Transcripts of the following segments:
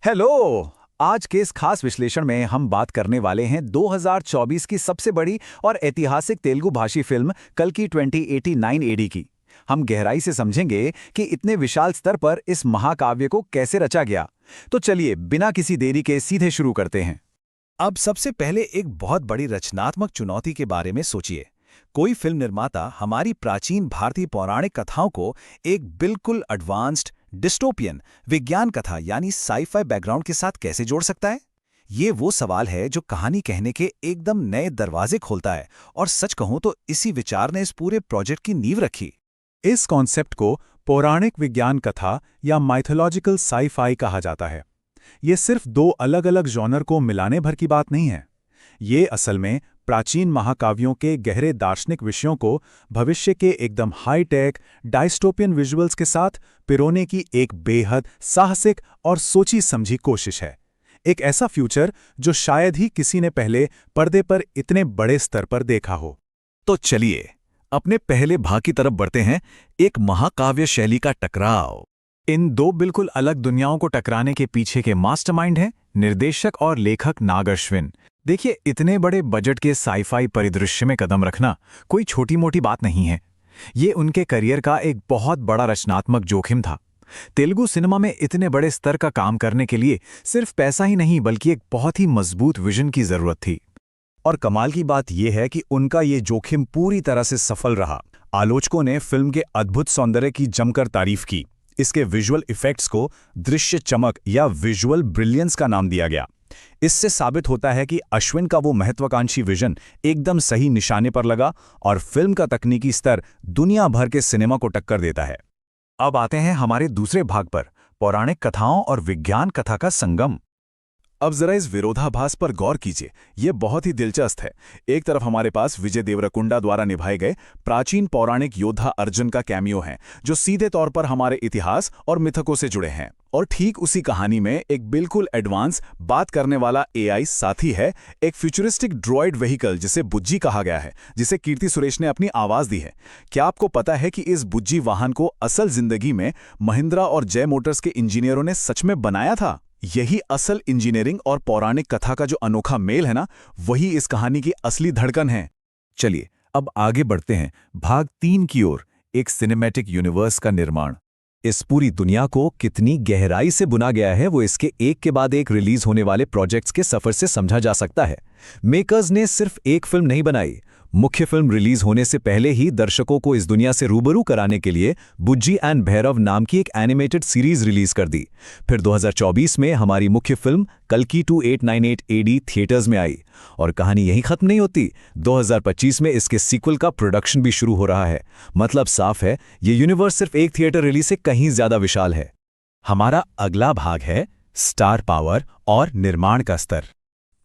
Hello. आज के इस खास विश्लेषण में हम बात करने वाले हैं 2024 की सबसे बड़ी और ऐतिहासिक तेलुगु भाषी फिल्म कल्कि 2089 एडी की। हम गहराई से समझेंगे कि इतने विशाल स्तर पर इस महाकाव्य को कैसे रचा गया। तो चलिए बिना किसी देरी के सीधे शुरू करते हैं। अब सबसे पहले एक बहुत बड़ी रचनात्मक चुनौती के बारे में सोचिए। कोई फिल्म निर्माता हमारी प्राचीन भारतीय पौराणिक कथाओं को एक बिल्कुल एडवांस्ड डिस्टोपियन विज्ञान कथा यानी साईफाई बैकग्राउंड के साथ कैसे जोड़ सकता है? ये वो सवाल है जो कहानी कहने के एकदम नए दरवाजे खोलता है, और सच कहूं तो इसी विचार ने इस पूरे प्रोजेक्ट की नींव रखी। इस कॉन्सेप्ट को पौराणिक विज्ञान कथा या माइथोलॉजिकल साई-फाई कहा जाता है। ये सिर्फ दो अलग अलग जॉनर को मिलाने भर की बात नहीं है। ये असल में प्राचीन महाकाव्यों के गहरे दार्शनिक विषयों को भविष्य के एकदम हाई-टेक डायस्टोपियन विजुअल्स के साथ पिरोने की एक बेहद साहसिक और सोची समझी कोशिश है। एक ऐसा फ्यूचर जो शायद ही किसी ने पहले पर्दे पर इतने बड़े स्तर पर देखा हो। तो चलिए अपने पहले भाग की तरफ बढ़ते हैं, एक महाकाव्य शैली का टकराव। इन दो बिल्कुल अलग दुनियाओं को टकराने के पीछे के मास्टरमाइंड हैं निर्देशक और लेखक नाग अश्विन। देखिए, इतने बड़े बजट के साईफाई परिदृश्य में कदम रखना कोई छोटी मोटी बात नहीं है। ये उनके करियर का एक बहुत बड़ा रचनात्मक जोखिम था। तेलुगु सिनेमा में इतने बड़े स्तर का काम करने के लिए सिर्फ पैसा ही नहीं बल्कि एक बहुत ही मजबूत विजन की जरूरत थी। और कमाल की बात यह है कि उनका ये जोखिम पूरी तरह से सफल रहा। आलोचकों ने फिल्म के अद्भुत सौंदर्य की जमकर तारीफ की। इसके विजुअल इफेक्ट्स को दृश्य चमक या विजुअल ब्रिलियंस का नाम दिया गया। इससे साबित होता है कि अश्विन का वो महत्वाकांक्षी विजन एकदम सही निशाने पर लगा और फिल्म का तकनीकी स्तर दुनिया भर के सिनेमा को टक्कर देता है। अब आते हैं हमारे दूसरे भाग पर, पौराणिक कथाओं और विज्ञान कथा का संगम। अब जरा इस विरोधाभास पर गौर कीजिए, यह बहुत ही दिलचस्प है। एक तरफ हमारे पास विजय देवरकुंडा द्वारा निभाए गए प्राचीन पौराणिक योद्धा अर्जुन का कैमियो है, जो सीधे तौर पर हमारे इतिहास और मिथकों से जुड़े हैं। और ठीक उसी कहानी में एक बिल्कुल एडवांस बात करने वाला एआई साथी है, एक फ्यूचरिस्टिक ड्रॉइड व्हीकल जिसे बुज्जी कहा गया है, जिसे कीर्ति सुरेश ने अपनी आवाज दी है। क्या आपको पता है कि इस बुज्जी वाहन को असल जिंदगी में महिंद्रा और जय मोटर्स के इंजीनियरों ने सच में बनाया था? यही असल इंजीनियरिंग और पौराणिक कथा का जो अनोखा मेल है ना, वही इस कहानी की असली धड़कन है। चलिए अब आगे बढ़ते हैं भाग 3 की ओर, एक सिनेमैटिक यूनिवर्स का निर्माण। इस पूरी दुनिया को कितनी गहराई से बुना गया है वो इसके एक के बाद एक रिलीज होने वाले प्रोजेक्ट्स के सफर से समझा जा सकता है। मेकर्स ने सिर्फ एक फिल्म नहीं बनाई, मुख्य फिल्म रिलीज होने से पहले ही दर्शकों को इस दुनिया से रूबरू कराने के लिए बुज्जी एंड भैरव नाम की एक एनिमेटेड सीरीज रिलीज कर दी। फिर 2024 में हमारी मुख्य फिल्म कल्कि 2898 एडी थिएटर्स में आई। और कहानी यहीं खत्म नहीं होती, 2025 में इसके सीक्वल का प्रोडक्शन भी शुरू हो रहा है। मतलब साफ है, ये यूनिवर्स सिर्फ एक थिएटर रिलीज से कहीं ज्यादा विशाल है। हमारा अगला भाग है स्टार पावर और निर्माण का स्तर।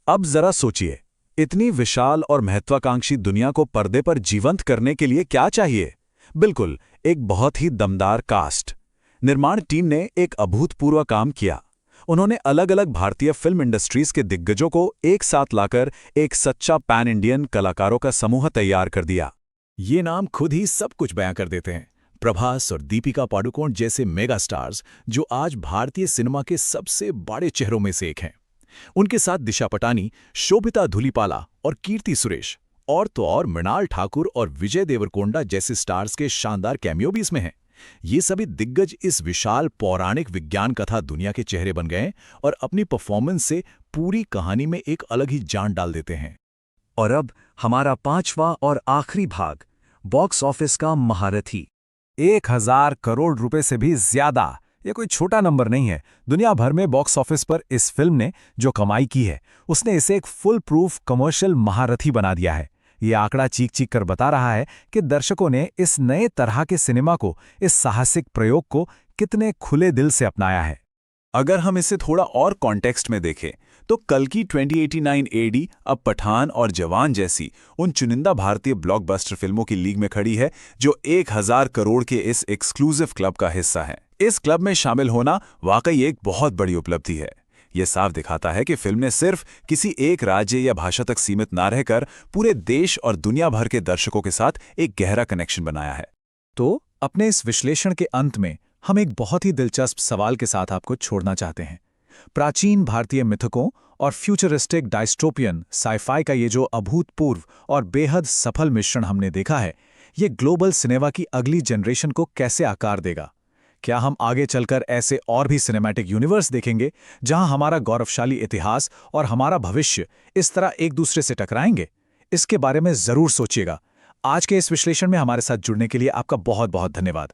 अब जरा सोचिए, इतनी विशाल और महत्वाकांक्षी दुनिया को पर्दे पर जीवंत करने के लिए क्या चाहिए? बिल्कुल, एक बहुत ही दमदार कास्ट। निर्माण टीम ने एक अभूतपूर्व काम किया। उन्होंने अलग अलग भारतीय फिल्म इंडस्ट्रीज के दिग्गजों को एक साथ लाकर एक सच्चा पैन इंडियन कलाकारों का समूह तैयार कर दिया। ये नाम खुद ही सब कुछ बयां कर देते हैं। प्रभास और दीपिका पादुकोण जैसे मेगा स्टार्स, जो आज भारतीय सिनेमा के सबसे बड़े चेहरों में से एक हैं। उनके साथ दिशा पटानी, शोभिता धुलीपाला और कीर्ति सुरेश, और तो और मृणाल ठाकुर और विजय देवरकोंडा जैसे स्टार्स के शानदार कैमियो भी इसमें हैं। ये सभी दिग्गज इस विशाल पौराणिक विज्ञान कथा दुनिया के चेहरे बन गए और अपनी परफॉर्मेंस से पूरी कहानी में एक अलग ही जान डाल देते हैं। और अब हमारा 5वां और आखिरी भाग, बॉक्स ऑफिस का महारथी। 1000 करोड़ रुपए से भी ज्यादा, ये कोई छोटा नंबर नहीं है। दुनिया भर में बॉक्स ऑफिस पर इस फिल्म ने जो कमाई की है, उसने इसे एक फुल प्रूफ कमर्शियल महारथी बना दिया है। ये आंकड़ा चीख चीख कर बता रहा है कि दर्शकों ने इस नए तरह के सिनेमा को, इस साहसिक प्रयोग को कितने खुले दिल से अपनाया है। अगर हम इसे थोड़ा और कॉन्टेक्स्ट में देखें तो कल्कि 2089 एडी अब पठान और जवान जैसी उन चुनिंदा भारतीय ब्लॉकबस्टर फिल्मों की लीग में खड़ी है जो 1000 करोड़ के इस एक्सक्लूसिव क्लब का हिस्सा है। इस क्लब में शामिल होना वाकई एक बहुत बड़ी उपलब्धि है। यह साफ दिखाता है कि फिल्म ने सिर्फ किसी एक राज्य या भाषा तक सीमित ना रहकर पूरे देश और दुनिया भर के दर्शकों के साथ एक गहरा कनेक्शन बनाया है। तो अपने इस विश्लेषण के अंत में हम एक बहुत ही दिलचस्प सवाल के साथ आपको छोड़ना चाहते हैं। प्राचीन भारतीय मिथकों और फ्यूचरिस्टिक डायस्टोपियन साइफाई का ये जो अभूतपूर्व और बेहद सफल मिश्रण हमने देखा है, ये ग्लोबल सिनेमा की अगली जनरेशन को कैसे आकार देगा? क्या हम आगे चलकर ऐसे और भी सिनेमैटिक यूनिवर्स देखेंगे जहां हमारा गौरवशाली इतिहास और हमारा भविष्य इस तरह एक दूसरे से टकराएंगे? इसके बारे में जरूर सोचिएगा। आज के इस विश्लेषण में हमारे साथ जुड़ने के लिए आपका बहुत बहुत धन्यवाद।